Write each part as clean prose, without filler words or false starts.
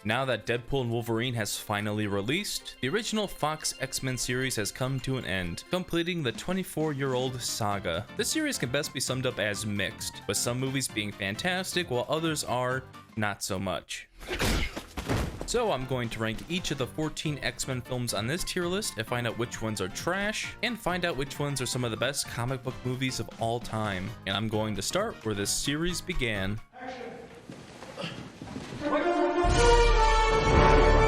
Now that Deadpool and Wolverine has finally released, the original Fox X-Men series has come to an end, completing the 24-year-old saga. This series can best be summed up as mixed, with some movies being fantastic while others are not so much. So I'm going to rank each of the 14 X-Men films on this tier list and find out which ones are trash, and find out which ones are some of the best comic book movies of all time. And I'm going to start where this series began.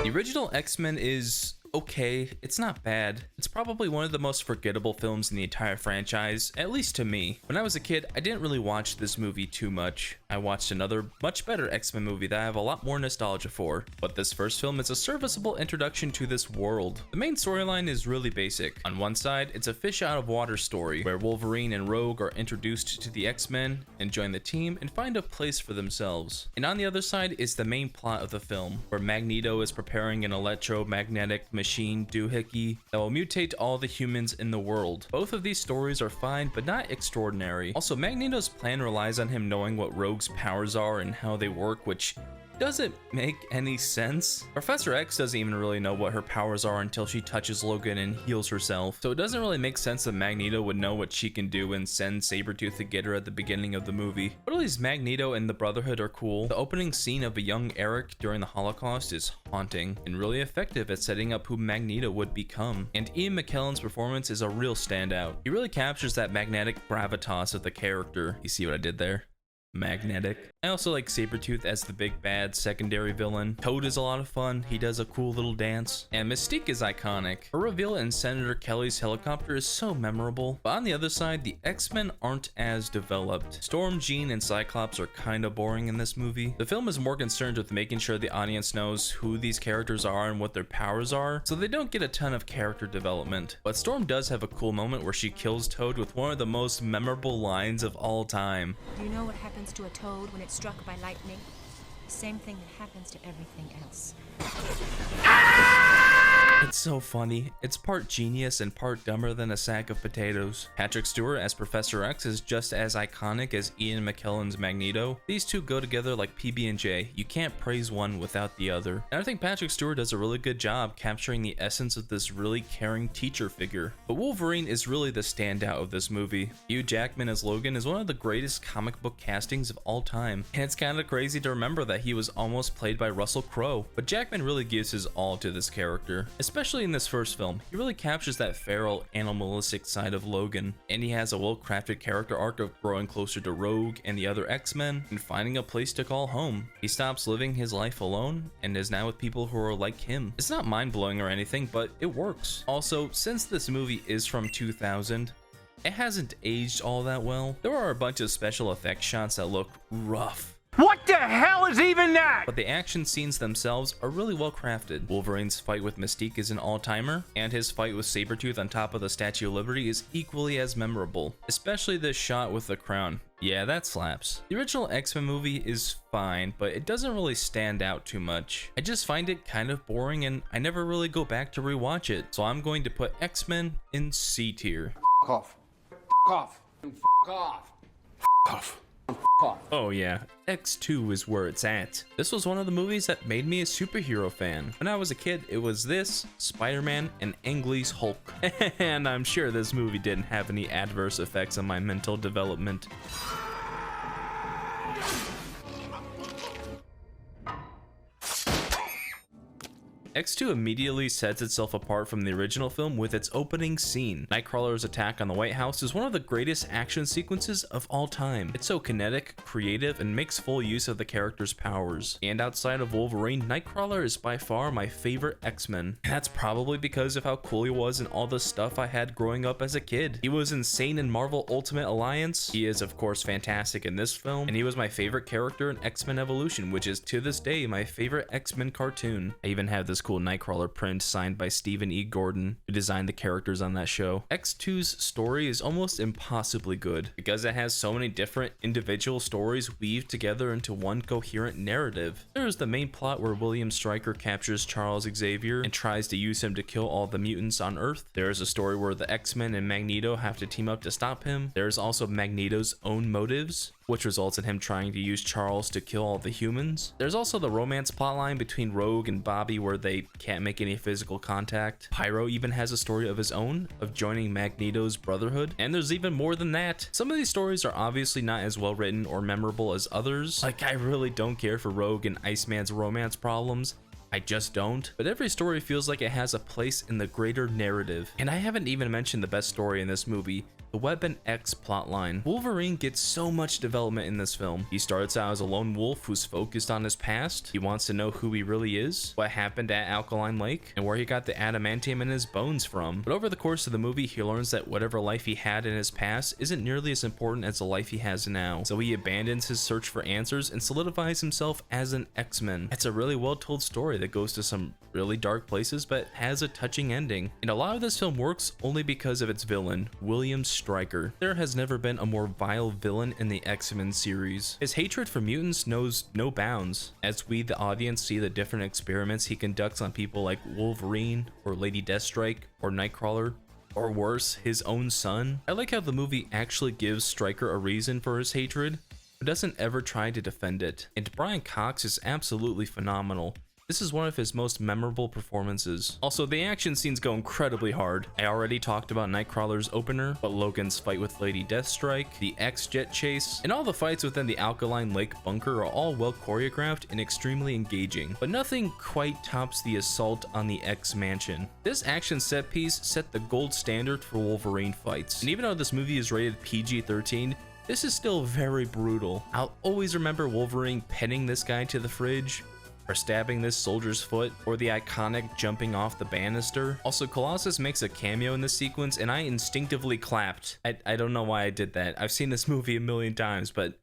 The original X-Men is okay, it's not bad. It's probably one of the most forgettable films in the entire franchise, at least to me. When I was a kid, I didn't really watch this movie too much. I watched another much better X-Men movie that I have a lot more nostalgia for, but this first film is a serviceable introduction to this world. The main storyline is really basic. On one side, it's a fish out of water story, where Wolverine and Rogue are introduced to the X-Men and join the team and find a place for themselves. And on the other side is the main plot of the film, where Magneto is preparing an electromagnetic machine doohickey that will mutate all the humans in the world. Both of these stories are fine, but not extraordinary. Also, Magneto's plan relies on him knowing what Rogue's powers are and how they work, which doesn't make any sense. Professor X doesn't even really know what her powers are until she touches Logan and heals herself, so it doesn't really make sense that Magneto would know what she can do and send Sabretooth to get her at the beginning of the movie. But at least Magneto and the Brotherhood are cool. The opening scene of a young Eric during the Holocaust is haunting and really effective at setting up who Magneto would become. And Ian McKellen's performance is a real standout. He really captures that magnetic gravitas of the character. You see what I did there? Magnetic. I also like Sabretooth as the big bad secondary villain. Toad is a lot of fun, he does a cool little dance. And Mystique is iconic. Her reveal in Senator Kelly's helicopter is so memorable. But on the other side, the X-Men aren't as developed. Storm, Jean, and Cyclops are kinda boring in this movie. The film is more concerned with making sure the audience knows who these characters are and what their powers are, so they don't get a ton of character development. But Storm does have a cool moment where she kills Toad with one of the most memorable lines of all time. Do you know what happens to a toad when it's struck by lightning? The same thing that happens to everything else. It's so funny. It's part genius and part dumber than a sack of potatoes. Patrick Stewart as Professor X is just as iconic as Ian McKellen's Magneto. These two go together like PB&J. You can't praise one without the other. And I think Patrick Stewart does a really good job capturing the essence of this really caring teacher figure. But Wolverine is really the standout of this movie. Hugh Jackman as Logan is one of the greatest comic book castings of all time. And it's kind of crazy to remember that he was almost played by Russell Crowe. But Jackman really gives his all to this character. Especially in this first film, he really captures that feral, animalistic side of Logan, and he has a well-crafted character arc of growing closer to Rogue and the other X-Men and finding a place to call home. He stops living his life alone and is now with people who are like him. It's not mind-blowing or anything, but it works. Also, since this movie is from 2000, it hasn't aged all that well. There are a bunch of special effects shots that look rough. What the hell is even that? But the action scenes themselves are really well crafted. Wolverine's fight with Mystique is an all-timer, and his fight with Sabretooth on top of the Statue of Liberty is equally as memorable, especially this shot with the crown. Yeah, that slaps. The original X-Men movie is fine, but it doesn't really stand out too much. I just find it kind of boring and I never really go back to rewatch it, so I'm going to put X-Men in C tier. F off. F off. F off. F off. Oh yeah, X2 is where it's at. This was one of the movies that made me a superhero fan. When I was a kid, it was this, Spider-Man, and Ang Lee's Hulk. And I'm sure this movie didn't have any adverse effects on my mental development. X2 immediately sets itself apart from the original film with its opening scene. Nightcrawler's attack on the White House is one of the greatest action sequences of all time. It's so kinetic, creative, and makes full use of the character's powers. And outside of Wolverine, Nightcrawler is by far my favorite X-Men. That's probably because of how cool he was and all the stuff I had growing up as a kid. He was insane in Marvel Ultimate Alliance. He is of course fantastic in this film, and he was my favorite character in X-Men Evolution, which is to this day my favorite X-Men cartoon. I even have this cool Nightcrawler print signed by Stephen E. Gordon, who designed the characters on that show. X2's story is almost impossibly good because it has so many different individual stories weaved together into one coherent narrative. There is the main plot where William Stryker captures Charles Xavier and tries to use him to kill all the mutants on Earth. There is a story where the X-Men and Magneto have to team up to stop him. There is also Magneto's own motives. which results in him trying to use Charles to kill all the humans. There's also the romance plotline between Rogue and Bobby where they can't make any physical contact. Pyro even has a story of his own of joining Magneto's Brotherhood, and there's even more than that. Some of these stories are obviously not as well written or memorable as others. Like, I really don't care for Rogue and Iceman's romance problems. I just don't. But every story feels like it has a place in the greater narrative. And I haven't even mentioned the best story in this movie, the Weapon X plotline. Wolverine gets so much development in this film. He starts out as a lone wolf who's focused on his past. He wants to know who he really is, what happened at Alkaline Lake, and where he got the adamantium in his bones from. But over the course of the movie, he learns that whatever life he had in his past isn't nearly as important as the life he has now. So he abandons his search for answers and solidifies himself as an X-Men. It's a really well told story that goes to some really dark places but has a touching ending. And a lot of this film works only because of its villain, William Stryker. There has never been a more vile villain in the X-Men series. His hatred for mutants knows no bounds, as we the audience see the different experiments he conducts on people like Wolverine or Lady Deathstrike or Nightcrawler, or worse, his own son. I like how the movie actually gives Stryker a reason for his hatred, but doesn't ever try to defend it. And Brian Cox is absolutely phenomenal. This is one of his most memorable performances. Also, the action scenes go incredibly hard. I already talked about Nightcrawler's opener, but Logan's fight with Lady Deathstrike, the X-Jet chase, and all the fights within the Alkaline Lake bunker are all well choreographed and extremely engaging, but nothing quite tops the assault on the X-Mansion. This action set piece set the gold standard for Wolverine fights, and even though this movie is rated PG-13, this is still very brutal. I'll always remember Wolverine pinning this guy to the fridge, or stabbing this soldier's foot, or the iconic jumping off the banister. Also, Colossus makes a cameo in this sequence, and I instinctively clapped. I don't know why I did that. I've seen this movie a million times, but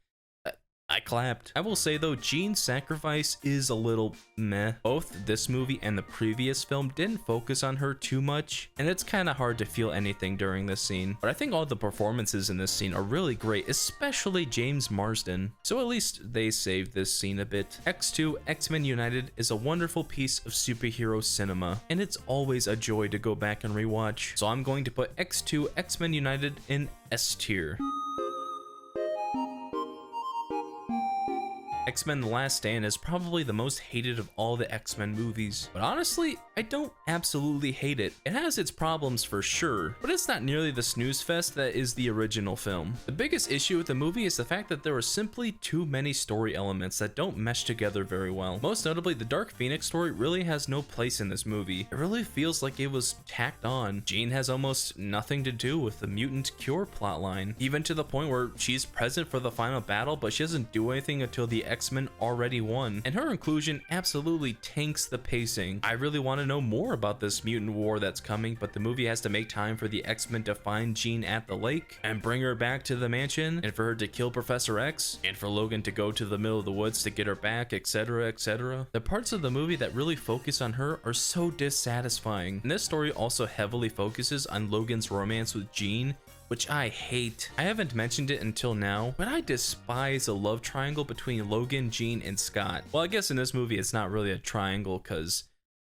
I clapped. I will say though, Jean's sacrifice is a little meh. Both this movie and the previous film didn't focus on her too much, and it's kind of hard to feel anything during this scene. But I think all the performances in this scene are really great, especially James Marsden. So at least they saved this scene a bit. X2 X-Men United is a wonderful piece of superhero cinema, and it's always a joy to go back and rewatch. So I'm going to put X2 X-Men United in S tier. X-Men The Last Stand is probably the most hated of all the X-Men movies, but honestly, I don't absolutely hate it. It has its problems for sure, but it's not nearly the snooze fest that is the original film. The biggest issue with the movie is the fact that there are simply too many story elements that don't mesh together very well. Most notably, the Dark Phoenix story really has no place in this movie. It really feels like it was tacked on. Jean has almost nothing to do with the mutant cure plotline, even to the point where she's present for the final battle, but she doesn't do anything until the X-Men already won, and her inclusion absolutely tanks the pacing. I really want to know more about this mutant war that's coming, but the movie has to make time for the X-Men to find Jean at the lake and bring her back to the mansion, and for her to kill Professor X, and for Logan to go to the middle of the woods to get her back, etc, etc. The parts of the movie that really focus on her are so dissatisfying, and this story also heavily focuses on Logan's romance with Jean, which I hate. I haven't mentioned it until now, but I despise a love triangle between Logan, Jean, and Scott. Well, I guess in this movie it's not really a triangle, cause,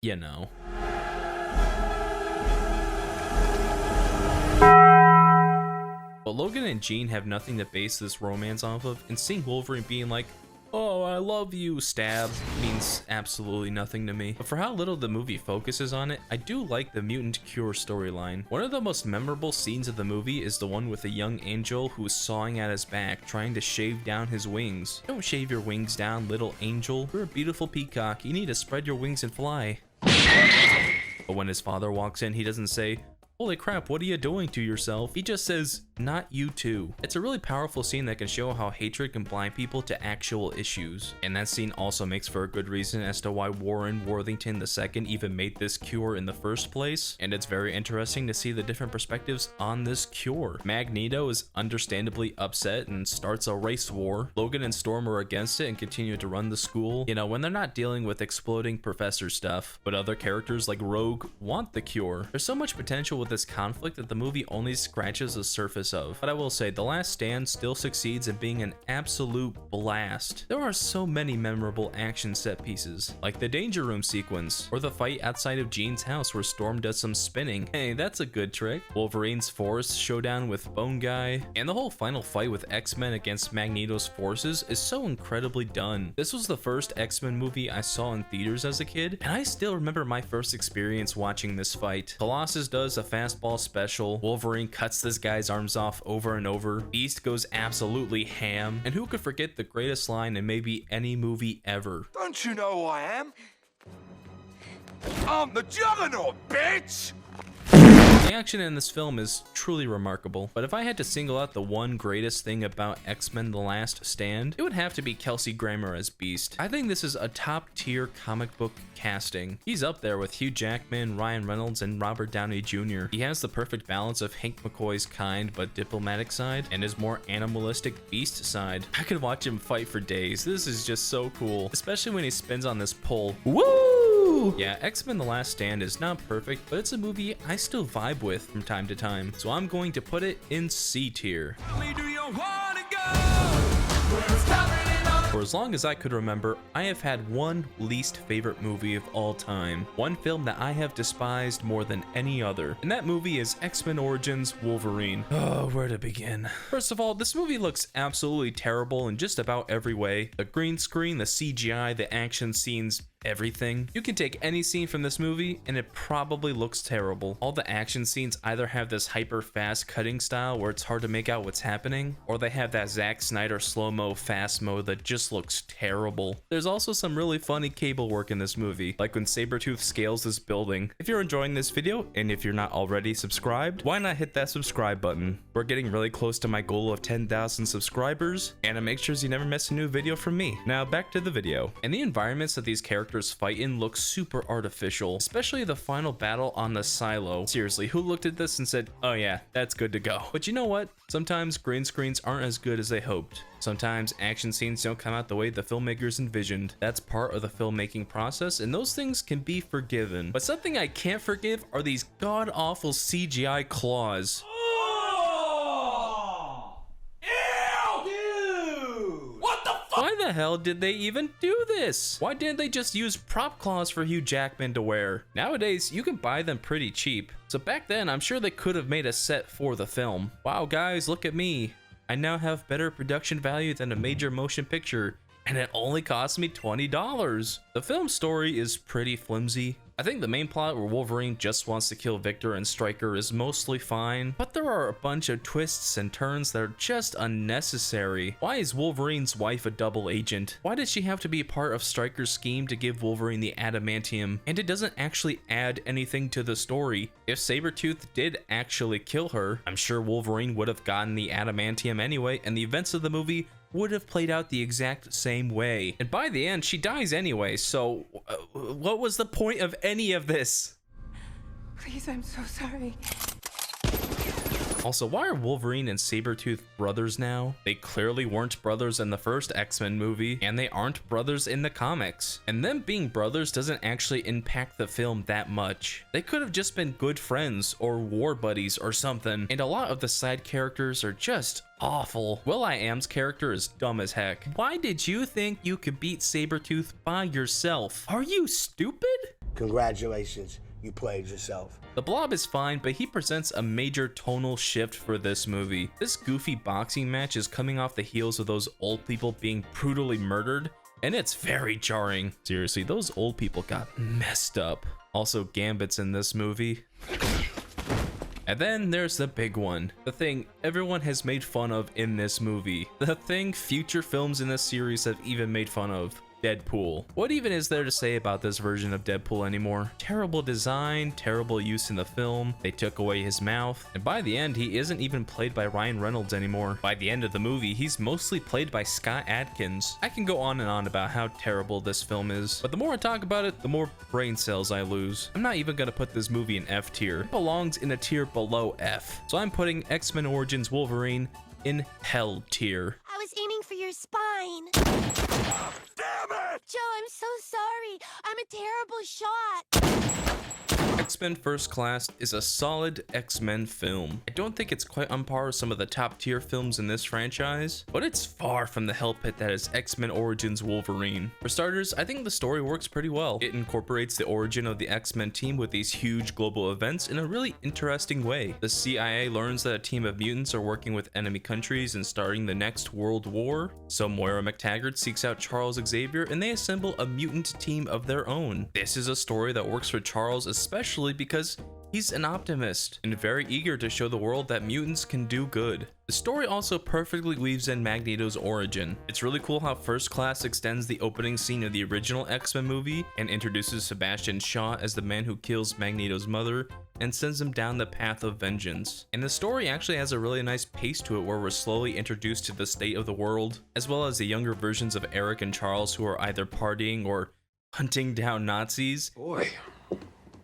you know. But Logan and Jean have nothing to base this romance off of, and seeing Wolverine being like, "Oh, I love you," stab, means absolutely nothing to me. But for how little the movie focuses on it, I do like the mutant cure storyline. One of the most memorable scenes of the movie is the one with a young Angel who is sawing at his back, trying to shave down his wings. Don't shave your wings down, little Angel. You're a beautiful peacock. You need to spread your wings and fly. But when his father walks in, he doesn't say, "Holy crap, what are you doing to yourself?" He just says, "Not you too." It's a really powerful scene that can show how hatred can blind people to actual issues. And that scene also makes for a good reason as to why Warren Worthington II even made this cure in the first place. And it's very interesting to see the different perspectives on this cure. Magneto is understandably upset and starts a race war. Logan and Storm are against it and continue to run the school, you know, when they're not dealing with exploding professor stuff. But other characters like Rogue want the cure. There's so much potential with this conflict that the movie only scratches the surface of. But I will say, The Last Stand still succeeds in being an absolute blast. There are so many memorable action set pieces, like the Danger Room sequence, or the fight outside of Jean's house where Storm does some spinning. Hey, that's a good trick. Wolverine's Force showdown with Bone Guy, and the whole final fight with X-Men against Magneto's forces is so incredibly done. This was the first X-Men movie I saw in theaters as a kid, and I still remember my first experience watching this fight. Colossus does a fastball special, Wolverine cuts this guy's arms off over and over, Beast goes absolutely ham, and who could forget the greatest line in maybe any movie ever? Don't you know who I am? I'm the Juggernaut, bitch! The action in this film is truly remarkable, but if I had to single out the one greatest thing about X-Men The Last Stand, it would have to be Kelsey Grammer as Beast. I think this is a top-tier comic book casting. He's up there with Hugh Jackman, Ryan Reynolds, and Robert Downey Jr. He has the perfect balance of Hank McCoy's kind but diplomatic side, and his more animalistic Beast side. I could watch him fight for days. This is just so cool, especially when he spins on this pole. Woo! Yeah, X-Men The Last Stand is not perfect, but it's a movie I still vibe with from time to time, so I'm going to put it in C tier. For as long as I could remember, I have had one least favorite movie of all time, one film that I have despised more than any other, and that movie is X-Men Origins Wolverine. Oh, where to begin? First of all, this movie looks absolutely terrible in just about every way. The green screen, the CGI, the action scenes, everything. You can take any scene from this movie and it probably looks terrible. All the action scenes either have this hyper fast cutting style where it's hard to make out what's happening, or they have that Zack Snyder slow-mo fast mode that just looks terrible. There's also some really funny cable work in this movie, like when Sabretooth scales this building. If you're enjoying this video, and if you're not already subscribed, why not hit that subscribe button? We're getting really close to my goal of 10,000 subscribers, and it makes sure you never miss a new video from me. Now back to the video. And the environments that these characters fight in look super artificial, especially the final battle on the silo. Seriously, who looked at this and said, oh yeah, that's good to go? But you know what? Sometimes green screens aren't as good as they hoped. Sometimes action scenes don't come out the way the filmmakers envisioned. That's part of the filmmaking process, and those things can be forgiven. But something I can't forgive are these god-awful CGI claws. Why the hell did they even do this? Why didn't they just use prop claws for Hugh Jackman to wear? Nowadays, you can buy them pretty cheap. So back then, I'm sure they could have made a set for the film. Wow, guys, look at me. I now have better production value than a major motion picture, and it only cost me $20. The film story is pretty flimsy. I think the main plot where Wolverine just wants to kill Victor and Stryker is mostly fine, but there are a bunch of twists and turns that are just unnecessary. Why is Wolverine's wife a double agent? Why did she have to be part of Stryker's scheme to give Wolverine the adamantium? And it doesn't actually add anything to the story. If Sabretooth did actually kill her, I'm sure Wolverine would have gotten the adamantium anyway, and the events of the movie would have played out the exact same way. And by the end, she dies anyway, so what was the point of any of this? Please, I'm so sorry. Also, why are Wolverine and Sabretooth brothers now? They clearly weren't brothers in the first X-Men movie, and they aren't brothers in the comics. And them being brothers doesn't actually impact the film that much. They could have just been good friends or war buddies or something. And a lot of the side characters are just awful. Will.i.am's character is dumb as heck. Why did you think you could beat Sabretooth by yourself? Are you stupid? Congratulations, you played yourself. The Blob is fine, but he presents a major tonal shift for this movie. This goofy boxing match is coming off the heels of those old people being brutally murdered, and it's very jarring. Seriously, those old people got messed up. Also, Gambit's in this movie. And then there's the big one, the thing everyone has made fun of in this movie, the thing future films in this series have even made fun of. Deadpool. What even is there to say about this version of Deadpool anymore? Terrible design, terrible use in the film, they took away his mouth, and by the end he isn't even played by Ryan Reynolds anymore. By the end of the movie, he's mostly played by Scott Adkins. I can go on and on about how terrible this film is, but the more I talk about it, the more brain cells I lose. I'm not even gonna put this movie in F tier. It belongs in a tier below F. So I'm putting X-Men Origins Wolverine in Hell tier. I was aiming for your spine. Damn it! Joe, I'm so sorry. I'm a terrible shot. I X-Men First Class is a solid X-Men film. I don't think it's quite on par with some of the top tier films in this franchise, but it's far from the hell pit that is X-Men Origins Wolverine. For starters, I think the story works pretty well. It incorporates the origin of the X-Men team with these huge global events in a really interesting way. The CIA learns that a team of mutants are working with enemy countries and starting the next world war, so Moira McTaggart seeks out Charles Xavier and they assemble a mutant team of their own. This is a story that works for Charles especially because he's an optimist and very eager to show the world that mutants can do good. The story also perfectly weaves in Magneto's origin. It's really cool how First Class extends the opening scene of the original X-Men movie and introduces Sebastian Shaw as the man who kills Magneto's mother and sends him down the path of vengeance. And the story actually has a really nice pace to it where we're slowly introduced to the state of the world, as well as the younger versions of Eric and Charles who are either partying or hunting down Nazis. Boy,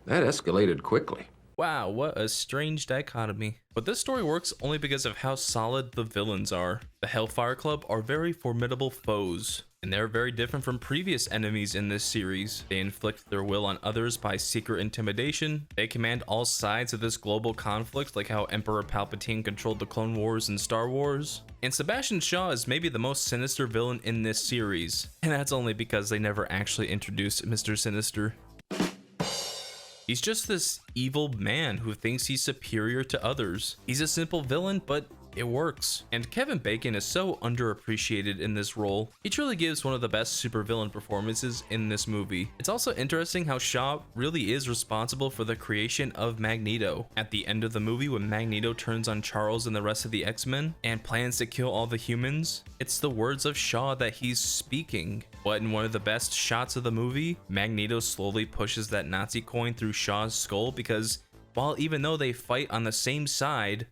that escalated quickly. Wow, what a strange dichotomy. But this story works only because of how solid the villains are. The Hellfire Club are very formidable foes, and they're very different from previous enemies in this series. They inflict their will on others by secret intimidation. They command all sides of this global conflict, like how Emperor Palpatine controlled the Clone Wars and Star Wars. And Sebastian Shaw is maybe the most sinister villain in this series, and that's only because they never actually introduced Mr. Sinister. He's just this evil man who thinks he's superior to others. He's a simple villain, but it works. And Kevin Bacon is so underappreciated in this role. He truly gives one of the best supervillain performances in this movie. It's also interesting how Shaw really is responsible for the creation of Magneto. At the end of the movie, when Magneto turns on Charles and the rest of the X-Men and plans to kill all the humans, it's the words of Shaw that he's speaking. But in one of the best shots of the movie, Magneto slowly pushes that Nazi coin through Shaw's skull because, while even though they fight on the same side,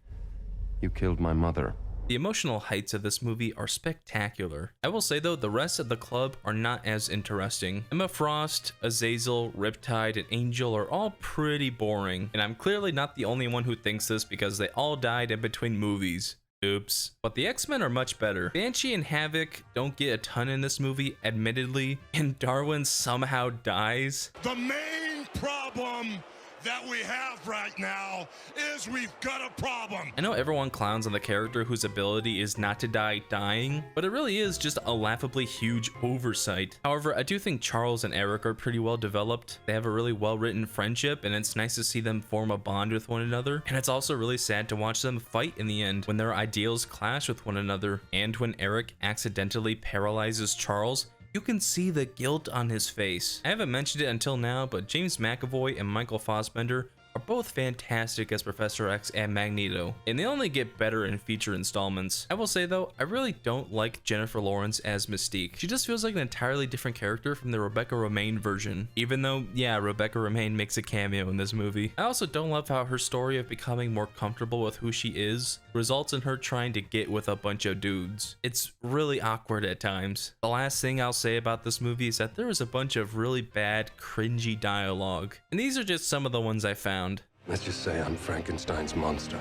You killed my mother. the emotional heights of this movie are spectacular. I will say though, the rest of the club are not as interesting. Emma Frost, Azazel, Riptide, and Angel are all pretty boring, and I'm clearly not the only one who thinks this because they all died in between movies. Oops. But the X-Men are much better. Banshee and Havoc don't get a ton in this movie, admittedly, and Darwin somehow dies. The main problem that we have right now is we've got a problem. I know everyone clowns on the character whose ability is not to die dying, but it really is just a laughably huge oversight. However, I do think Charles and Eric are pretty well developed. They have a really well-written friendship, and it's nice to see them form a bond with one another. And it's also really sad to watch them fight in the end when their ideals clash with one another. And when Eric accidentally paralyzes Charles, you can see the guilt on his face. I haven't mentioned it until now, but James McAvoy and Michael Fassbender are both fantastic as Professor X and Magneto, and they only get better in future installments. I will say though, I really don't like Jennifer Lawrence as Mystique. She just feels like an entirely different character from the Rebecca Romijn version, even though, yeah, Rebecca Romijn makes a cameo in this movie. I also don't love how her story of becoming more comfortable with who she is results in her trying to get with a bunch of dudes. It's really awkward at times. The last thing I'll say about this movie is that there is a bunch of really bad, cringy dialogue, and these are just some of the ones I found. Let's just say I'm Frankenstein's monster.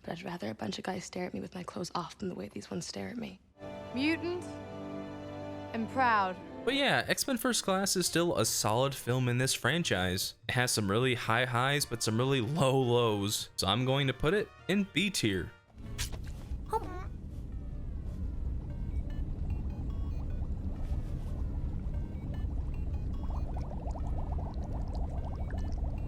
But I'd rather a bunch of guys stare at me with my clothes off than the way these ones stare at me. Mutant and proud. But yeah, X-Men First Class is still a solid film in this franchise. It has some really high highs, but some really low lows. So I'm going to put it in B tier.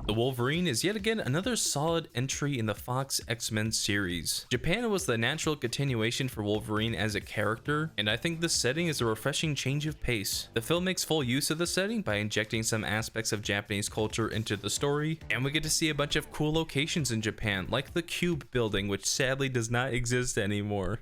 The Wolverine is yet again another solid entry in the Fox X-Men series. Japan was the natural continuation for Wolverine as a character, and I think this setting is a refreshing change of pace. The film makes full use of the setting by injecting some aspects of Japanese culture into the story, and we get to see a bunch of cool locations in Japan, like the Cube building, which sadly does not exist anymore.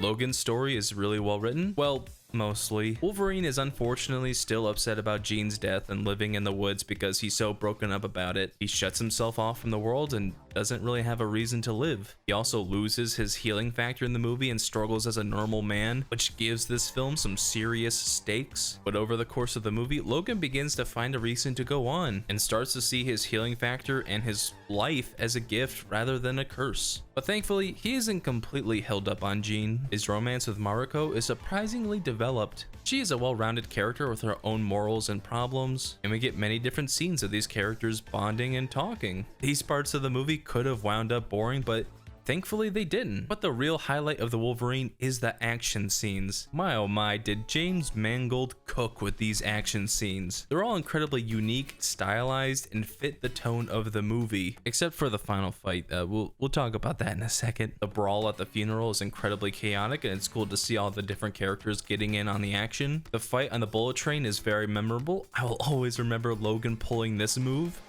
Logan's story is really well written. Well, mostly. Wolverine is unfortunately still upset about Jean's death and living in the woods because he's so broken up about it. He shuts himself off from the world and doesn't really have a reason to live. He also loses his healing factor in the movie and struggles as a normal man, which gives this film some serious stakes. But over the course of the movie, Logan begins to find a reason to go on and starts to see his healing factor and his life as a gift rather than a curse. But thankfully, he isn't completely held up on Jean. His romance with Mariko is surprisingly developed. She is a well-rounded character with her own morals and problems, and we get many different scenes of these characters bonding and talking. These parts of the movie could have wound up boring, but thankfully they didn't. But the real highlight of the Wolverine is the action scenes. My oh my, did James Mangold cook with these action scenes. They're all incredibly unique, stylized, and fit the tone of the movie, except for the final fight. We'll talk about that in a second. The brawl at the funeral is incredibly chaotic, and it's cool to see all the different characters getting in on the action. The fight on the bullet train is very memorable. I will always remember Logan pulling this move.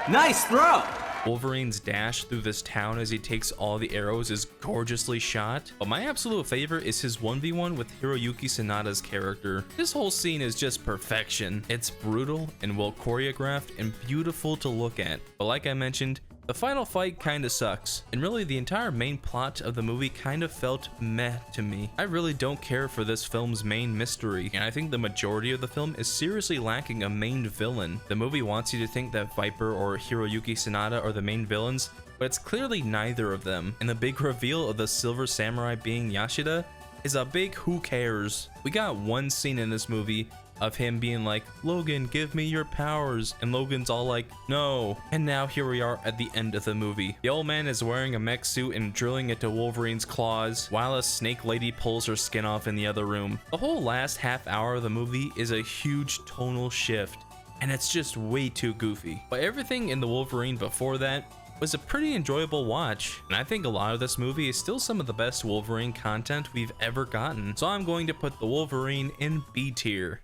Nice throw! Wolverine's dash through this town as he takes all the arrows is gorgeously shot, but my absolute favorite is his 1v1 with Hiroyuki Sanada's character. This whole scene is just perfection. It's brutal and well choreographed and beautiful to look at, but like I mentioned, the final fight kinda sucks, and really the entire main plot of the movie kinda felt meh to me. I really don't care for this film's main mystery, and I think the majority of the film is seriously lacking a main villain. The movie wants you to think that Viper or Hiroyuki Sanada are the main villains, but it's clearly neither of them, and the big reveal of the Silver Samurai being Yashida is a big who cares. We got one scene in this movie of him being like, "Logan, give me your powers," and Logan's all like, "No." And now here we are at the end of the movie. The old man is wearing a mech suit and drilling into Wolverine's claws, while a snake lady pulls her skin off in the other room. The whole last half hour of the movie is a huge tonal shift, and it's just way too goofy. But everything in the Wolverine before that was a pretty enjoyable watch, and I think a lot of this movie is still some of the best Wolverine content we've ever gotten. So I'm going to put the Wolverine in B tier.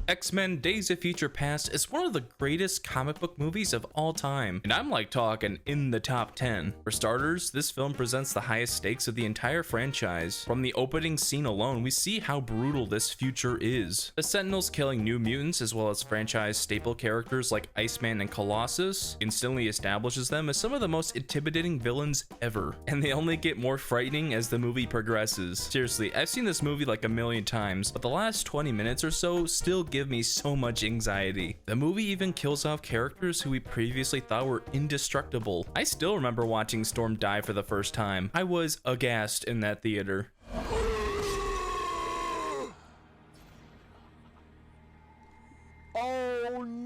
X-Men Days of Future Past is one of the greatest comic book movies of all time, and I'm like talking in the top 10. For starters, this film presents the highest stakes of the entire franchise. From the opening scene alone, we see how brutal this future is. The Sentinels killing New Mutants as well as franchise staple characters like Iceman and Colossus instantly establishes them as some of the most intimidating villains ever, and they only get more frightening as the movie progresses. Seriously, I've seen this movie like a million times, but the last 20 minutes or so still give me so much anxiety. The movie even kills off characters who we previously thought were indestructible. I still remember watching Storm die for the first time. I was aghast in that theater.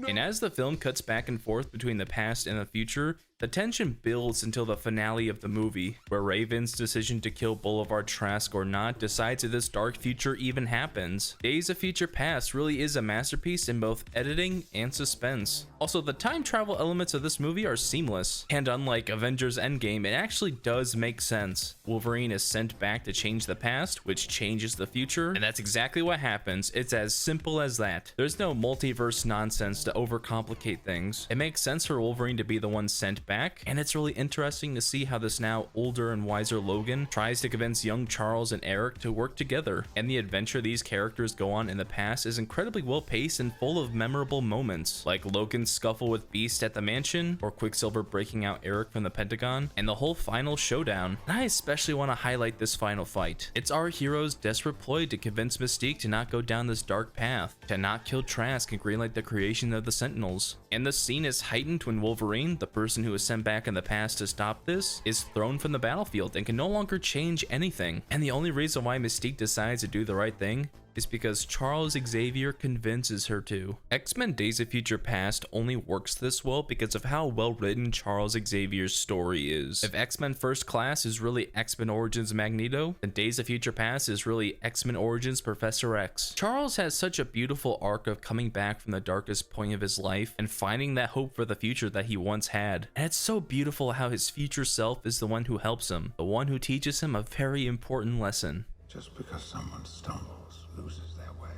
And as the film cuts back and forth between the past and the future, the tension builds until the finale of the movie, where Raven's decision to kill Boulevard Trask or not decides if this dark future even happens. Days of Future Past really is a masterpiece in both editing and suspense. Also, the time travel elements of this movie are seamless, and unlike Avengers Endgame, it actually does make sense. Wolverine is sent back to change the past, which changes the future, and that's exactly what happens. It's as simple as that. There's no multiverse nonsense to overcomplicate things. It makes sense for Wolverine to be the one sent back, and it's really interesting to see how this now older and wiser Logan tries to convince young Charles and Eric to work together. And the adventure these characters go on in the past is incredibly well paced and full of memorable moments, like Logan's scuffle with Beast at the mansion, or Quicksilver breaking out Eric from the Pentagon, and the whole final showdown. And I especially want to highlight this final fight. It's our hero's desperate ploy to convince Mystique to not go down this dark path, to not kill Trask and greenlight the creation of the Sentinels. And the scene is heightened when Wolverine, the person who was sent back in the past to stop this, is thrown from the battlefield and can no longer change anything. And the only reason why Mystique decides to do the right thing is because Charles Xavier convinces her to. X-Men Days of Future Past only works this well because of how well written Charles Xavier's story is. If X-Men First Class is really X-Men Origins Magneto, then Days of Future Past is really X-Men Origins Professor X. Charles has such a beautiful arc of coming back from the darkest point of his life and finding that hope for the future that he once had. And it's so beautiful how his future self is the one who helps him, the one who teaches him a very important lesson. Just because someone stumbles, loses their way,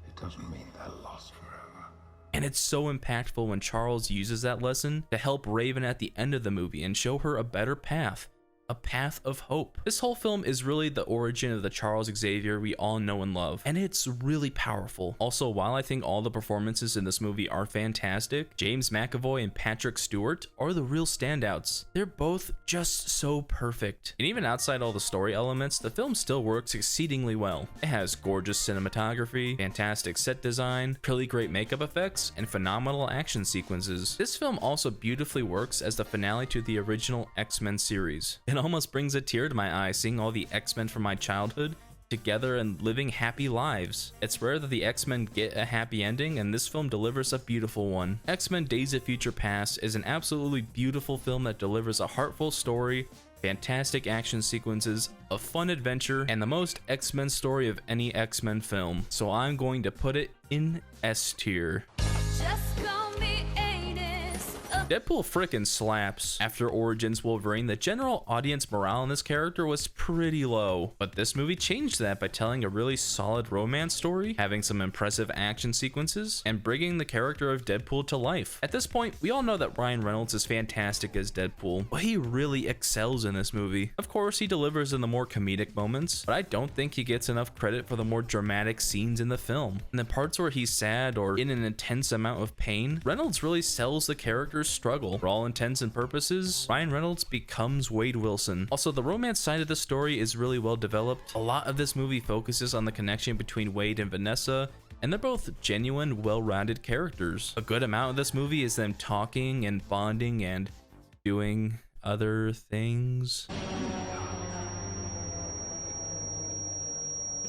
it doesn't mean they're lost forever. And it's so impactful when Charles uses that lesson to help Raven at the end of the movie and show her a better path, A Path of Hope. This whole film is really the origin of the Charles Xavier we all know and love, and it's really powerful. Also, while I think all the performances in this movie are fantastic, James McAvoy and Patrick Stewart are the real standouts. They're both just so perfect. And even outside all the story elements, the film still works exceedingly well. It has gorgeous cinematography, fantastic set design, really great makeup effects, and phenomenal action sequences. This film also beautifully works as the finale to the original X-Men series. It almost brings a tear to my eye seeing all the X-Men from my childhood together and living happy lives. It's rare that the X-Men get a happy ending, and this film delivers a beautiful one. X-Men Days of Future Past is an absolutely beautiful film that delivers a heartful story, fantastic action sequences, a fun adventure, and the most X-Men story of any X-Men film. So I'm going to put it in S tier. Deadpool frickin' slaps. After Origins Wolverine, the general audience morale in this character was pretty low, but this movie changed that by telling a really solid romance story, having some impressive action sequences, and bringing the character of Deadpool to life. At this point, we all know that Ryan Reynolds is fantastic as Deadpool, but he really excels in this movie. Of course, he delivers in the more comedic moments, but I don't think he gets enough credit for the more dramatic scenes in the film. In the parts where he's sad or in an intense amount of pain, Reynolds really sells the character's struggle. For all intents and purposes, Ryan Reynolds becomes Wade Wilson. Also, the romance side of the story is really well developed. A lot of this movie focuses on the connection between Wade and Vanessa, and they're both genuine, well-rounded characters. A good amount of this movie is them talking and bonding and doing other things.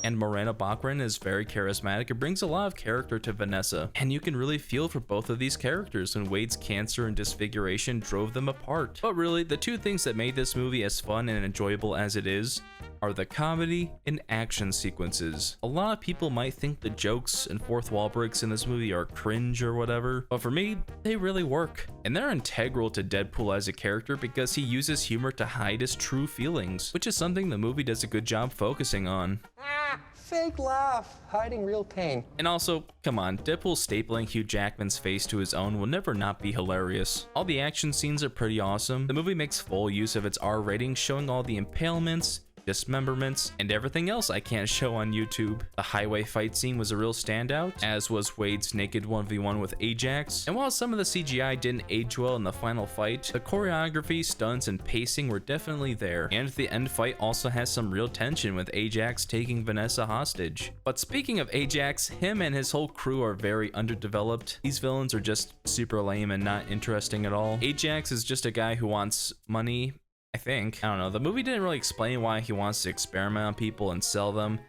And Morena Baccarin is very charismatic. It brings a lot of character to Vanessa, and you can really feel for both of these characters when Wade's cancer and disfiguration drove them apart. But really, the two things that made this movie as fun and enjoyable as it is are the comedy and action sequences. A lot of people might think the jokes and fourth wall breaks in this movie are cringe or whatever, but for me, they really work. And they're integral to Deadpool as a character because he uses humor to hide his true feelings, which is something the movie does a good job focusing on. Fake laugh, hiding real pain. And also, come on, Deadpool stapling Hugh Jackman's face to his own will never not be hilarious. All the action scenes are pretty awesome. The movie makes full use of its R rating, showing all the impalements, dismemberments, and everything else I can't show on YouTube. The highway fight scene was a real standout, as was Wade's naked 1v1 with Ajax. And while some of the CGI didn't age well in the final fight, the choreography, stunts, and pacing were definitely there. And the end fight also has some real tension with Ajax taking Vanessa hostage. But speaking of Ajax, him and his whole crew are very underdeveloped. These villains are just super lame and not interesting at all. Ajax is just a guy who wants money, I think. I don't know. The movie didn't really explain why he wants to experiment on people and sell them.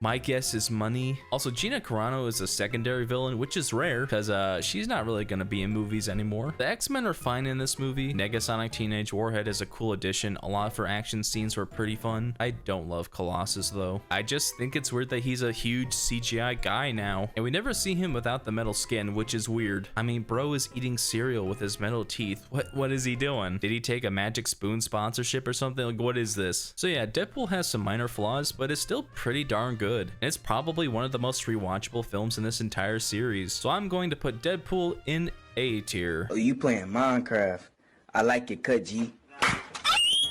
My guess is money. Also, Gina Carano is a secondary villain, which is rare because she's not really going to be in movies anymore. The X-Men are fine in this movie. Negasonic Teenage Warhead is a cool addition. A lot of her action scenes were pretty fun. I don't love Colossus though. I just think it's weird that he's a huge CGI guy now, and we never see him without the metal skin, which is weird. I mean, bro is eating cereal with his metal teeth. What is he doing? Did he take a Magic Spoon sponsorship or something? Like, what is this? So yeah, Deadpool has some minor flaws, but it's still pretty darn good. And it's probably one of the most rewatchable films in this entire series. So I'm going to put Deadpool in A tier. Oh, you playing Minecraft? I like it, cut G.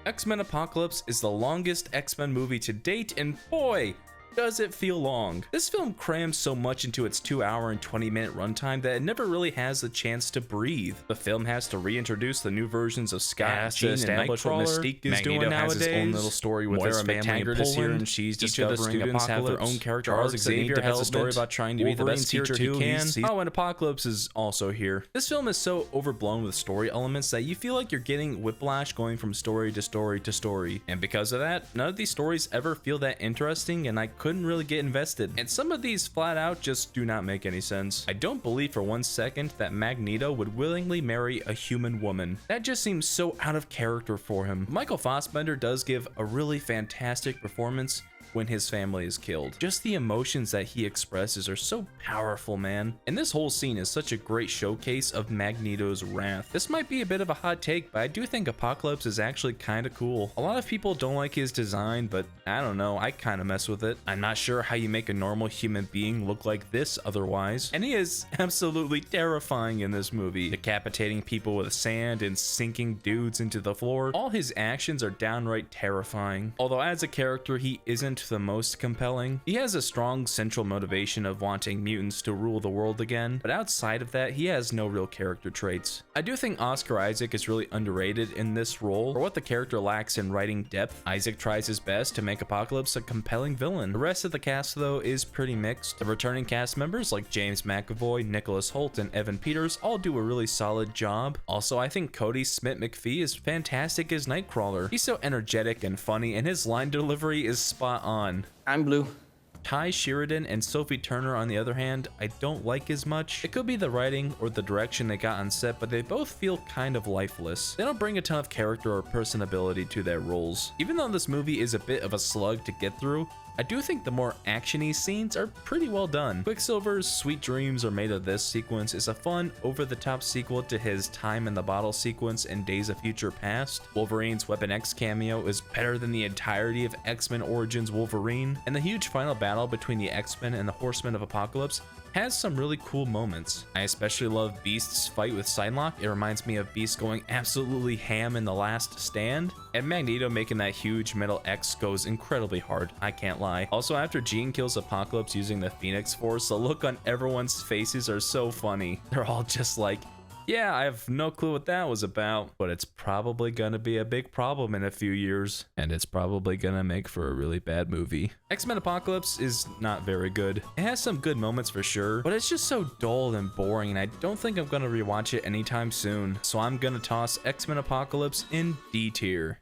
X-Men Apocalypse is the longest X-Men movie to date, and boy, does it feel long. This film crams so much into its 2-hour and 20-minute runtime that it never really has the chance to breathe. The film has to reintroduce the new versions of Scott, Jean, and Nightcrawler. Mystique is doing nowadays. Has his own little story with his family in Poland, and she's discovering each of the students have their own character arcs. Xavier has a story about trying to be the best teacher he can. Oh, and Apocalypse is also here. This film is so overblown with story elements that you feel like you're getting whiplash going from story to story to story. And because of that, none of these stories ever feel that interesting, and I couldn't really get invested. And some of these flat out just do not make any sense. I don't believe for 1 second that Magneto would willingly marry a human woman. That just seems so out of character for him. Michael Fassbender does give a really fantastic performance, when his family is killed. Just the emotions that he expresses are so powerful, man. And this whole scene is such a great showcase of Magneto's wrath. This might be a bit of a hot take, but I do think Apocalypse is actually kind of cool. A lot of people don't like his design, but I don't know, I kind of mess with it. I'm not sure how you make a normal human being look like this otherwise. And he is absolutely terrifying in this movie, decapitating people with sand and sinking dudes into the floor. All his actions are downright terrifying. Although as a character, he isn't the most compelling. He has a strong central motivation of wanting mutants to rule the world again, but outside of that, he has no real character traits. I do think Oscar Isaac is really underrated in this role for what the character lacks in writing depth. Isaac tries his best to make Apocalypse a compelling villain. The rest of the cast, though, is pretty mixed. The returning cast members like James McAvoy, Nicholas Hoult, and Evan Peters all do a really solid job. Also, I think Cody Smith-McPhee is fantastic as Nightcrawler. He's so energetic and funny, and his line delivery is spot on. I'm blue. Ty Sheridan and Sophie Turner, on the other hand, I don't like as much. It could be the writing or the direction they got on set, but they both feel kind of lifeless. They don't bring a ton of character or personability to their roles. Even though this movie is a bit of a slug to get through, I do think the more actiony scenes are pretty well done. Quicksilver's Sweet Dreams Are Made of This sequence is a fun, over-the-top sequel to his Time in the Bottle sequence in Days of Future Past. Wolverine's Weapon X cameo is better than the entirety of X-Men Origins Wolverine, and the huge final battle between the X-Men and the Horsemen of Apocalypse has some really cool moments. I especially love Beast's fight with Psylocke. It reminds me of Beast going absolutely ham in The Last Stand, and Magneto making that huge metal X goes incredibly hard, I can't lie. Also, after Jean kills Apocalypse using the Phoenix Force, the look on everyone's faces are so funny. They're all just like, yeah, I have no clue what that was about, but it's probably gonna be a big problem in a few years, and it's probably gonna make for a really bad movie. X-Men Apocalypse is not very good. It has some good moments for sure, but it's just so dull and boring, and I don't think I'm gonna rewatch it anytime soon, so I'm gonna toss X-Men Apocalypse in D tier.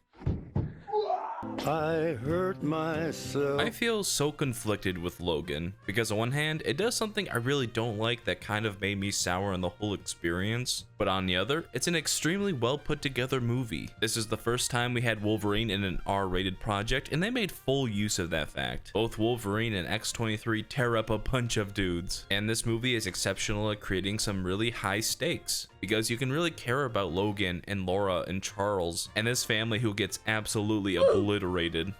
I hurt myself. I feel so conflicted with Logan, because on one hand, it does something I really don't like that kind of made me sour on the whole experience, but on the other, it's an extremely well put together movie. This is the first time we had Wolverine in an R-rated project, and they made full use of that fact. Both Wolverine and X-23 tear up a bunch of dudes, and this movie is exceptional at creating some really high stakes, because you can really care about Logan and Laura and Charles, and this family who gets absolutely obliterated.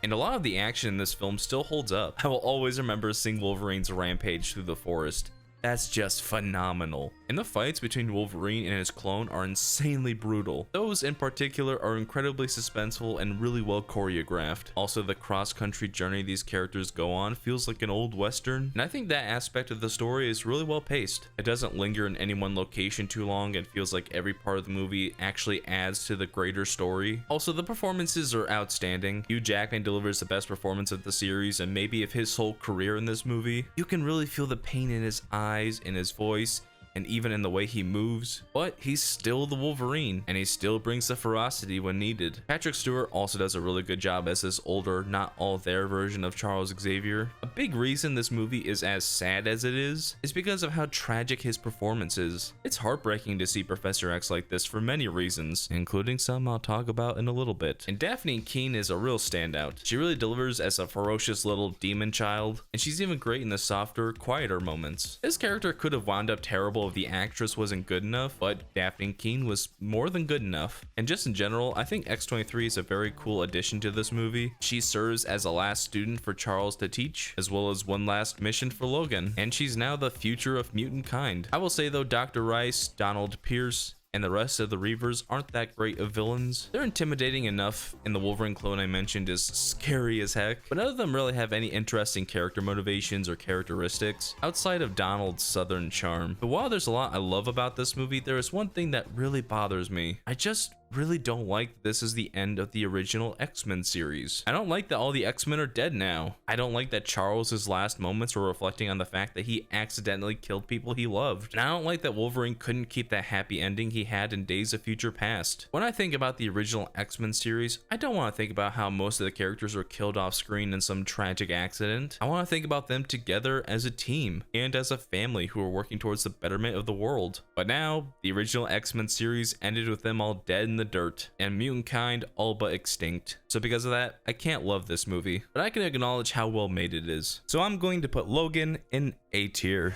And a lot of the action in this film still holds up. I will always remember seeing Wolverine's rampage through the forest. That's just phenomenal. And the fights between Wolverine and his clone are insanely brutal. Those in particular are incredibly suspenseful and really well choreographed. Also, the cross-country journey these characters go on feels like an old western, and I think that aspect of the story is really well paced. It doesn't linger in any one location too long and feels like every part of the movie actually adds to the greater story. Also, the performances are outstanding. Hugh Jackman delivers the best performance of the series and maybe of his whole career in this movie. You can really feel the pain in his eyes, in his voice, and even in the way he moves, but he's still the Wolverine, and he still brings the ferocity when needed. Patrick Stewart also does a really good job as this older, not all there version of Charles Xavier. A big reason this movie is as sad as it is because of how tragic his performance is. It's heartbreaking to see Professor X like this for many reasons, including some I'll talk about in a little bit. And Daphne Keane is a real standout. She really delivers as a ferocious little demon child, and she's even great in the softer, quieter moments. This character could have wound up terrible if the actress wasn't good enough, but Daphne Keane was more than good enough. And just in general, I think X-23 is a very cool addition to this movie. She serves as a last student for Charles to teach, as well as one last mission for Logan, and she's now the future of mutant kind. I will say though, Dr. Rice, Donald Pierce, and the rest of the Reavers aren't that great of villains. They're intimidating enough, and the Wolverine clone I mentioned is scary as heck, but none of them really have any interesting character motivations or characteristics outside of Donald's southern charm. But while there's a lot I love about this movie, there is one thing that really bothers me. I just really don't like this is the end of the original X-Men series. I don't like that all the X-Men are dead now. I don't like that Charles's last moments were reflecting on the fact that he accidentally killed people he loved. And I don't like that Wolverine couldn't keep that happy ending he had in Days of Future Past. When I think about the original X-Men series, I don't want to think about how most of the characters were killed off screen in some tragic accident. I want to think about them together as a team and as a family who are working towards the betterment of the world. But now, the original X-Men series ended with them all dead in the dirt, and mutant kind all but extinct. So because of that, I can't love this movie, but I can acknowledge how well made it is. So I'm going to put Logan in A tier.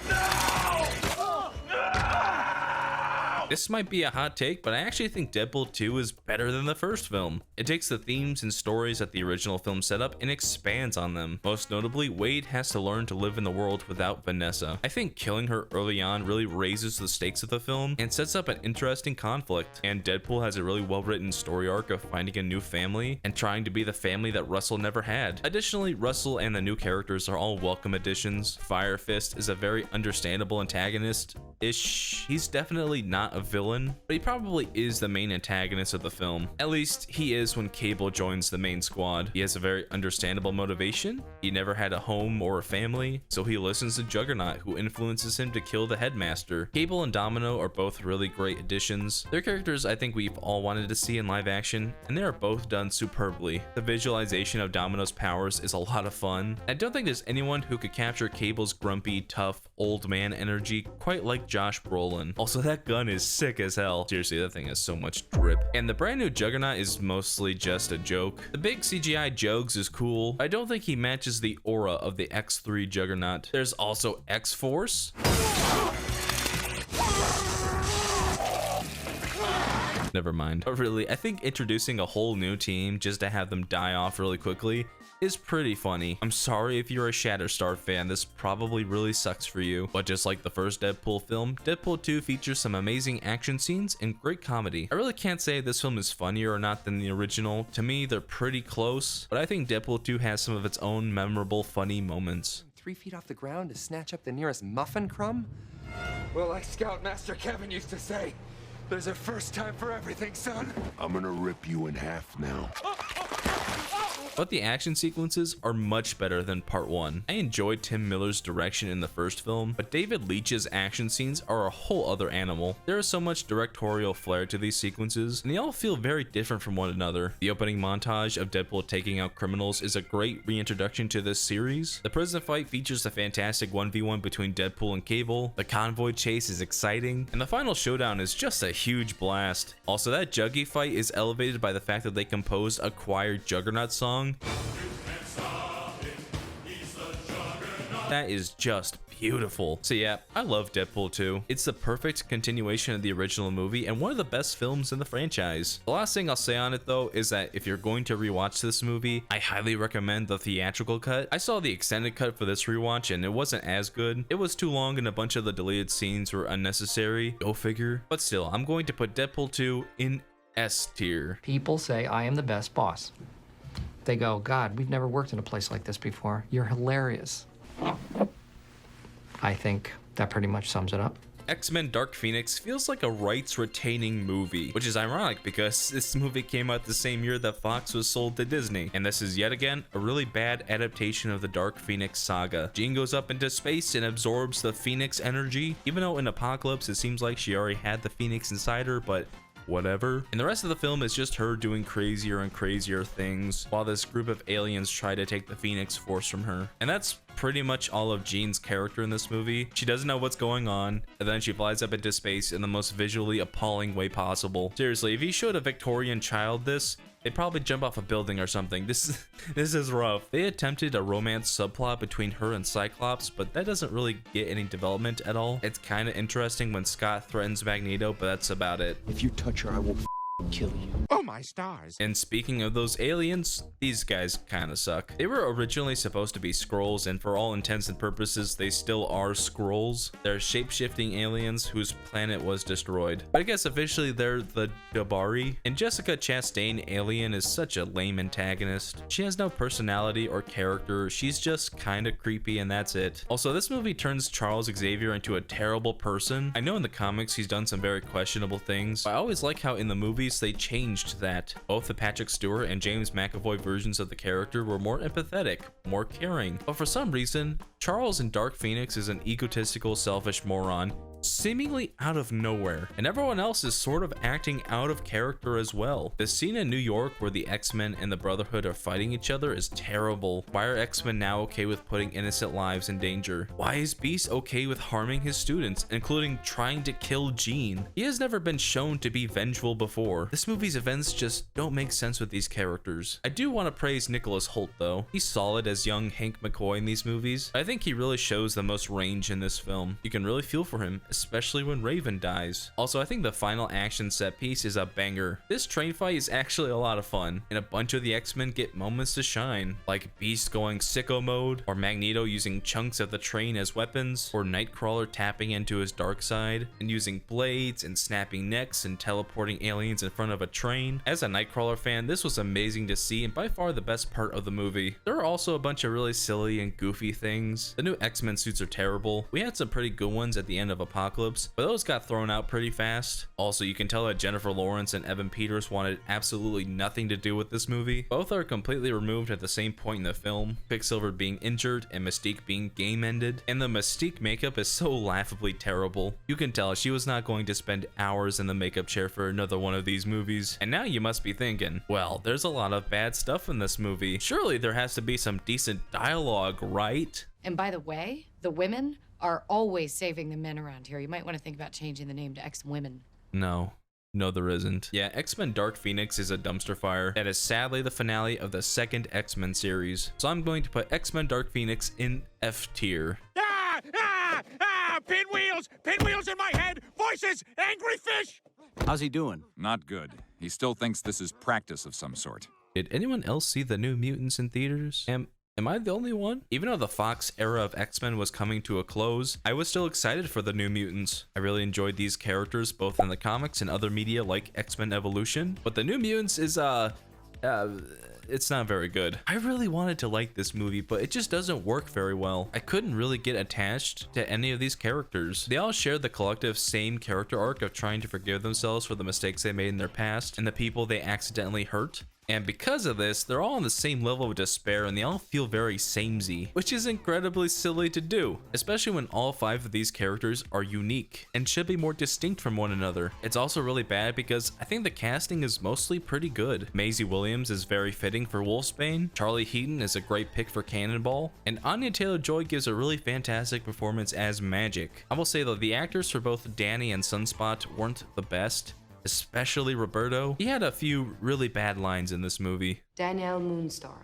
This might be a hot take, but I actually think Deadpool 2 is better than the first film. It takes the themes and stories that the original film set up and expands on them. Most notably, Wade has to learn to live in the world without Vanessa. I think killing her early on really raises the stakes of the film and sets up an interesting conflict. And Deadpool has a really well-written story arc of finding a new family and trying to be the family that Russell never had. Additionally, Russell and the new characters are all welcome additions. Fire Fist is a very understandable antagonist-ish. He's definitely not a villain, but he probably is the main antagonist of the film. At least he is when Cable joins the main squad. He has a very understandable motivation. He never had a home or a family, so he listens to Juggernaut, who influences him to kill the headmaster. Cable and Domino are both really great additions. Their characters I think we've all wanted to see in live action, and they are both done superbly. The visualization of Domino's powers is a lot of fun. I don't think there's anyone who could capture Cable's grumpy, tough, old man energy quite like Josh Brolin. Also, that gun is sick as hell. Seriously, that thing has so much drip. And the brand new Juggernaut is mostly just a joke. The big CGI Jogs is cool. I don't think he matches the aura of the X3 Juggernaut. There's also X-Force. Never mind. But really, I think introducing a whole new team just to have them die off really quickly is pretty funny. I'm sorry if you're a Shatterstar fan, this probably really sucks for you. But just like the first Deadpool film, Deadpool 2 features some amazing action scenes and great comedy. I really can't say this film is funnier or not than the original. To me, they're pretty close, but I think Deadpool 2 has some of its own memorable, funny moments. 3 feet off the ground to snatch up the nearest muffin crumb? Well, like Scoutmaster Kevin used to say, there's a first time for everything, son. I'm gonna rip you in half now. But the action sequences are much better than part 1. I enjoyed Tim Miller's direction in the first film, but David Leitch's action scenes are a whole other animal. There is so much directorial flair to these sequences, and they all feel very different from one another. The opening montage of Deadpool taking out criminals is a great reintroduction to this series. The prison fight features a fantastic 1v1 between Deadpool and Cable. The convoy chase is exciting, and the final showdown is just a huge blast. Also, that Juggy fight is elevated by the fact that they composed a choir Juggernaut song. That is just beautiful. So yeah, I love Deadpool 2. It's the perfect continuation of the original movie and one of the best films in the franchise. The last thing I'll say on it though is that if you're going to rewatch this movie, I highly recommend the theatrical cut. I saw the extended cut for this rewatch and it wasn't as good. It was too long and a bunch of the deleted scenes were unnecessary. Go figure. But still, I'm going to put Deadpool 2 in S tier. People say I am the best boss. They go, God, we've never worked in a place like this before. You're hilarious. I think that pretty much sums it up. X-Men Dark Phoenix feels like a rights-retaining movie, which is ironic because this movie came out the same year that Fox was sold to Disney. And this is yet again a really bad adaptation of the Dark Phoenix saga. Jean goes up into space and absorbs the Phoenix energy, even though in Apocalypse it seems like she already had the Phoenix inside her, but whatever. And the rest of the film is just her doing crazier and crazier things while this group of aliens try to take the Phoenix Force from her. And that's pretty much all of Jean's character in this movie. She doesn't know what's going on, and then she flies up into space in the most visually appalling way possible. Seriously, if you showed a Victorian child this, they'd probably jump off a building or something. This is rough. They attempted a romance subplot between her and Cyclops, but that doesn't really get any development at all. It's kind of interesting when Scott threatens Magneto, but that's about it. If you touch her, I will kill you. Oh my stars. And speaking of those aliens, these guys kind of suck. They were originally supposed to be Skrulls, and for all intents and purposes, they still are Skrulls. They're shape-shifting aliens whose planet was destroyed. But I guess officially they're the Dabari. And Jessica Chastain alien is such a lame antagonist. She has no personality or character. She's just kind of creepy and that's it. Also, this movie turns Charles Xavier into a terrible person. I know in the comics he's done some very questionable things, but I always like how in the movies they changed that. Both the Patrick Stewart and James McAvoy versions of the character were more empathetic, more caring. But for some reason, Charles in Dark Phoenix is an egotistical, selfish moron seemingly out of nowhere, and everyone else is sort of acting out of character as well. The scene in New York where the X-Men and the Brotherhood are fighting each other is terrible. Why are X-Men now okay with putting innocent lives in danger? Why is Beast okay with harming his students, including trying to kill Jean? He has never been shown to be vengeful before. This movie's events just don't make sense with these characters. I do want to praise Nicholas Hoult though. He's solid as young Hank McCoy in these movies. I think he really shows the most range in this film. You can really feel for him, especially when Raven dies. Also, I think the final action set piece is a banger. This train fight is actually a lot of fun, and a bunch of the X-Men get moments to shine, like Beast going sicko mode, or Magneto using chunks of the train as weapons, or Nightcrawler tapping into his dark side and using blades and snapping necks and teleporting aliens in front of a train. As a Nightcrawler fan, this was amazing to see and by far the best part of the movie. There are also a bunch of really silly and goofy things. The new X-Men suits are terrible. We had some pretty good ones at the end of Apocalypse, but those got thrown out pretty fast. Also, you can tell that Jennifer Lawrence and Evan Peters wanted absolutely nothing to do with this movie. Both are completely removed at the same point in the film, Quicksilver being injured and Mystique being game ended, and the Mystique makeup is so laughably terrible. You can tell she was not going to spend hours in the makeup chair for another one of these movies. And now you must be thinking, well, there's a lot of bad stuff in this movie. Surely there has to be some decent dialogue, right? And by the way, the women are always saving the men around here. You might want to think about changing the name to X-Women. No, there isn't. Yeah, X-Men Dark Phoenix is a dumpster fire. That is sadly the finale of the second X-Men series. So I'm going to put X-Men Dark Phoenix in F tier. Pinwheels in my head! Voices! Angry fish! How's he doing? Not good. He still thinks this is practice of some sort. Did anyone else see the New Mutants in theaters? Am I the only one? Even though the Fox era of X-Men was coming to a close, I was still excited for the New Mutants. I really enjoyed these characters both in the comics and other media like X-Men Evolution, but the New Mutants is it's not very good. I really wanted to like this movie, but it just doesn't work very well. I couldn't really get attached to any of these characters. They all share the collective same character arc of trying to forgive themselves for the mistakes they made in their past and the people they accidentally hurt. And because of this, they're all on the same level of despair and they all feel very samey, which is incredibly silly to do, especially when all 5 of these characters are unique and should be more distinct from one another. It's also really bad because I think the casting is mostly pretty good. Maisie Williams is very fitting for Wolfsbane, Charlie Heaton is a great pick for Cannonball, and Anya Taylor-Joy gives a really fantastic performance as Magic. I will say though, the actors for both Danny and Sunspot weren't the best, especially Roberto. He had a few really bad lines in this movie. Danielle Moonstar.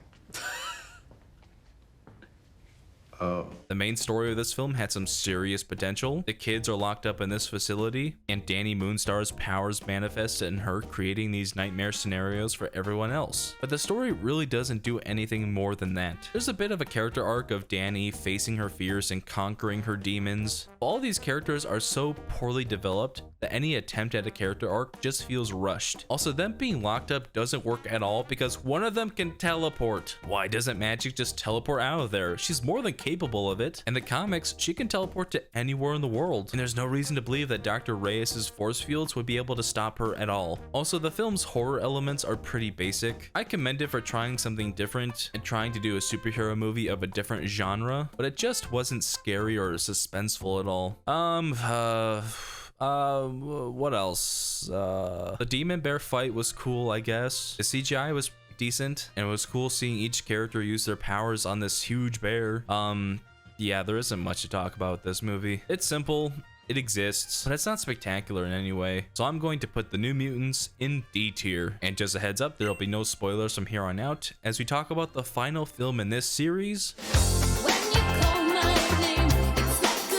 The main story of this film had some serious potential. The kids are locked up in this facility, and Danny Moonstar's powers manifest in her, creating these nightmare scenarios for everyone else. But the story really doesn't do anything more than that. There's a bit of a character arc of Danny facing her fears and conquering her demons. All these characters are so poorly developed that any attempt at a character arc just feels rushed. Also, them being locked up doesn't work at all because one of them can teleport. Why doesn't Magic just teleport out of there? She's more than capable of it. In the comics, she can teleport to anywhere in the world, and there's no reason to believe that Dr. Reyes's force fields would be able to stop her at all. Also, the film's horror elements are pretty basic. I commend it for trying something different and trying to do a superhero movie of a different genre, but it just wasn't scary or suspenseful at all. What else? The Demon Bear fight was cool, I guess. The CGI was decent, and it was cool seeing each character use their powers on this huge bear. Yeah, there isn't much to talk about with this movie. It's simple, it exists, but it's not spectacular in any way. So I'm going to put the New Mutants in D tier. And just a heads up, there'll be no spoilers from here on out as we talk about the final film in this series.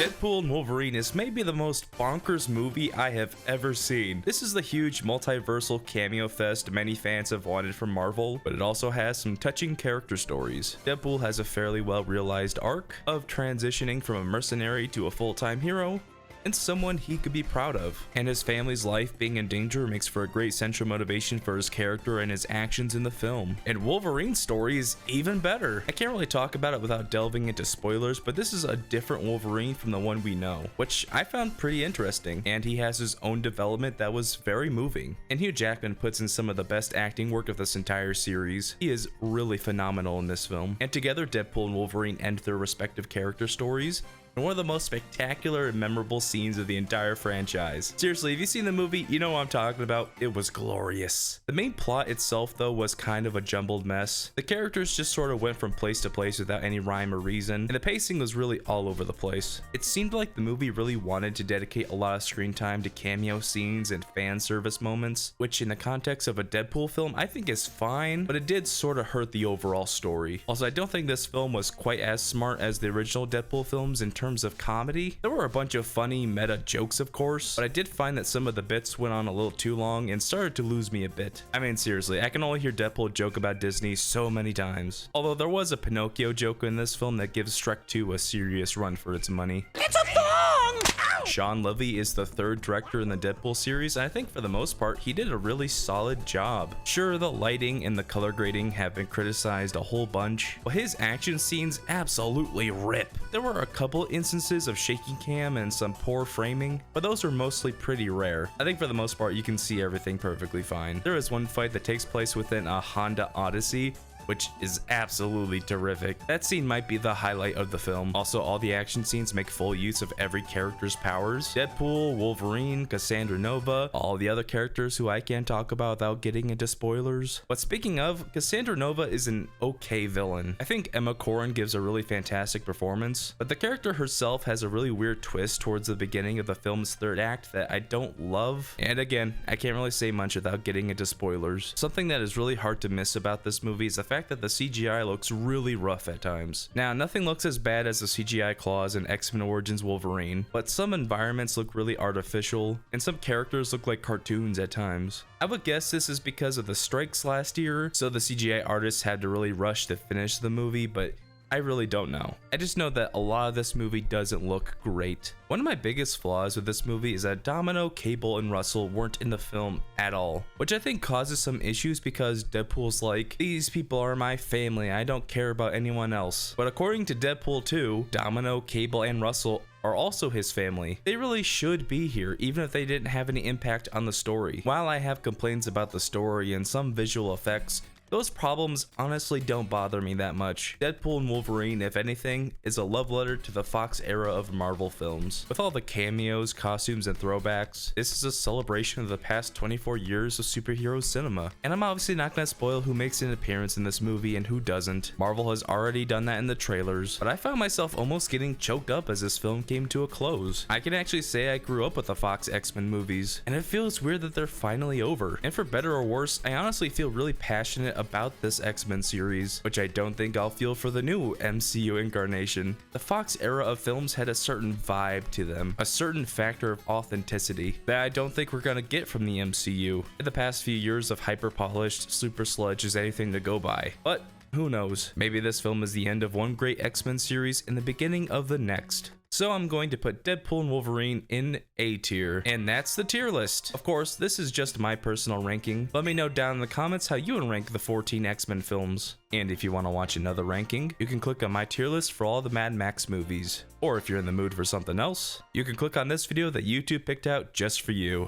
Deadpool and Wolverine is maybe the most bonkers movie I have ever seen. This is the huge multiversal cameo fest many fans have wanted from Marvel, but it also has some touching character stories. Deadpool has a fairly well realized arc of transitioning from a mercenary to a full-time hero, and someone he could be proud of. And his family's life being in danger makes for a great central motivation for his character and his actions in the film. And Wolverine's story is even better. I can't really talk about it without delving into spoilers, but this is a different Wolverine from the one we know, which I found pretty interesting, and he has his own development that was very moving. And Hugh Jackman puts in some of the best acting work of this entire series. He is really phenomenal in this film. And together, Deadpool and Wolverine end their respective character stories and one of the most spectacular and memorable scenes of the entire franchise. Seriously, if you've seen the movie, you know what I'm talking about. It was glorious. The main plot itself, though, was kind of a jumbled mess. The characters just sort of went from place to place without any rhyme or reason, and the pacing was really all over the place. It seemed like the movie really wanted to dedicate a lot of screen time to cameo scenes and fan service moments, which in the context of a Deadpool film I think is fine, but it did sort of hurt the overall story. Also, I don't think this film was quite as smart as the original Deadpool films in terms of comedy. There were a bunch of funny meta jokes, of course, but I did find that some of the bits went on a little too long and started to lose me a bit. I mean, seriously, I can only hear Deadpool joke about Disney so many times. Although there was a Pinocchio joke in this film that gives Shrek 2 a serious run for its money. It's a thong! Ow! Sean Levy is the third director in the Deadpool series, and I think for the most part, he did a really solid job. Sure, the lighting and the color grading have been criticized a whole bunch, but his action scenes absolutely rip. There were a couple instances of shaky cam and some poor framing, but those are mostly pretty rare. I think for the most part, you can see everything perfectly fine. There is one fight that takes place within a Honda Odyssey, which is absolutely terrific. That scene might be the highlight of the film. Also, all the action scenes make full use of every character's powers. Deadpool, Wolverine, Cassandra Nova, all the other characters who I can't talk about without getting into spoilers. But speaking of, Cassandra Nova is an okay villain. I think Emma Corrin gives a really fantastic performance, but the character herself has a really weird twist towards the beginning of the film's third act that I don't love. And again, I can't really say much without getting into spoilers. Something that is really hard to miss about this movie is the fact that the CGI looks really rough at times. Now, nothing looks as bad as the CGI claws in X-Men Origins Wolverine, but some environments look really artificial, and some characters look like cartoons at times. I would guess this is because of the strikes last year, so the CGI artists had to really rush to finish the movie, but I really don't know. I just know that a lot of this movie doesn't look great. One of my biggest flaws with this movie is that Domino, Cable, and Russell weren't in the film at all, which I think causes some issues because Deadpool's like, these people are my family, I don't care about anyone else. But according to Deadpool 2, Domino, Cable, and Russell are also his family. They really should be here, even if they didn't have any impact on the story. While I have complaints about the story and some visual effects, those problems honestly don't bother me that much. Deadpool and Wolverine, if anything, is a love letter to the Fox era of Marvel films. With all the cameos, costumes, and throwbacks, this is a celebration of the past 24 years of superhero cinema. And I'm obviously not going to spoil who makes an appearance in this movie and who doesn't. Marvel has already done that in the trailers, but I found myself almost getting choked up as this film came to a close. I can actually say I grew up with the Fox X-Men movies, and it feels weird that they're finally over. And for better or worse, I honestly feel really passionate about this X-Men series, which I don't think I'll feel for the new MCU incarnation. The Fox era of films had a certain vibe to them, a certain factor of authenticity that I don't think we're gonna get from the MCU. In the past few years of hyper-polished super sludge is anything to go by, but who knows? Maybe this film is the end of one great X-Men series and the beginning of the next. So I'm going to put Deadpool and Wolverine in A tier, and that's the tier list. Of course, this is just my personal ranking. Let me know down in the comments how you would rank the 14 X-Men films. And if you want to watch another ranking, you can click on my tier list for all the Mad Max movies. Or if you're in the mood for something else, you can click on this video that YouTube picked out just for you.